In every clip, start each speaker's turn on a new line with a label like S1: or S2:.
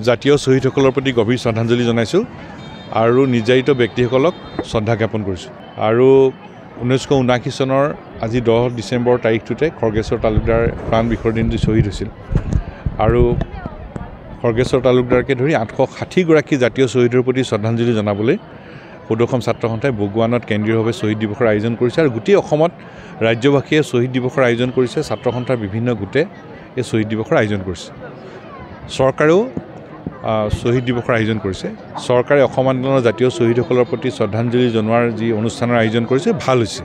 S1: জাতীয় শহীদসকলৰ প্ৰতি গভীৰ শ্ৰদ্ধাঞ্জলি জনাইছোঁ আৰু নিৰ্যাৰিত ব্যক্তিসকলক শ্ৰদ্ধা জ্ঞাপন কৰিছোঁ। আৰু 1979 চনৰ আজি 10 ডিচেম্বৰ তাৰিখটোতে খৰ্গেশ্বৰ তালুকদাৰ প্ৰাণ বিসৰ্জন দি শ্বহীদ হৈছিল। আৰু খৰ্গেশ্বৰ তালুকদাৰকে ধৰি 860গৰাকী জাতীয় শ্বহীদৰ প্ৰতি শ্ৰদ্ধাঞ্জলি জনাবলৈ সদৌ ছাত্ৰ সন্থাই বগুৱানত কেন্দ্ৰীয়ভাৱে শ্বহীদ দিৱসৰ আয়োজন কৰিছে আৰু গোটেই অসমত ৰাজ্যবাসীয়ে শ্বহীদ দিৱসৰ আয়োজন কৰিছে। ছাত্ৰ সন্থাৰ বিভিন্ন গোটে এই শ্বহীদ দিৱসৰ আয়োজন কৰিছে। চৰকাৰেও শ্বহীদ দিৱসৰ আয়োজন কৰিছে। চৰকাৰে অসম আন্দোলনৰ জাতীয় শ্বহীদসকলৰ প্ৰতি শ্ৰদ্ধাঞ্জলি জনোৱাৰ যি অনুষ্ঠানৰ আয়োজন কৰিছে ভাল হৈছে।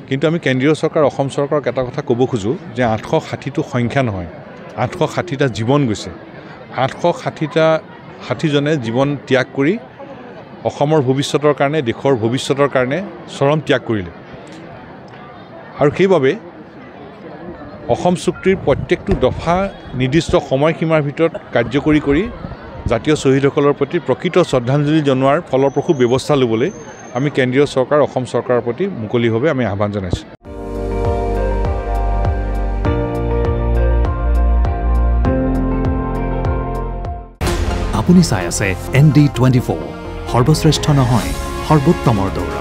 S1: কিন্তু আমি কেন্দ্ৰীয় চৰকাৰ অসম চৰকাৰক এটা কথা ক'ব খোজোঁ যে 860টো সংখ্যা নহয়, 860টা জীৱন গৈছে। 860জনে জীৱন ত্যাগ কৰি অসমৰ ভৱিষ্যতৰ কাৰণে, দেশৰ ভৱিষ্যতৰ কাৰণে চৰম ত্যাগ কৰিলে। আৰু সেইবাবে অসম চুক্তিৰ প্ৰত্যেকটো দফা নিৰ্দিষ্ট সময়সীমাৰ ভিতৰত কাৰ্যকৰী কৰি জাতীয় শ্বহীদসকলৰ প্ৰতি প্ৰকৃত শ্ৰদ্ধাঞ্জলি জনোৱাৰ ফলপ্ৰসূ ব্যৱস্থা ল'বলৈ আমি কেন্দ্ৰীয় চৰকাৰ অসম চৰকাৰৰ প্ৰতি মুকলিভাৱে আমি আহ্বান জনাইছোঁ।
S2: আপুনি চাই আছে ND24, সৰ্বশ্ৰেষ্ঠ নহয় সৰ্বোত্তমৰ দৌৰা।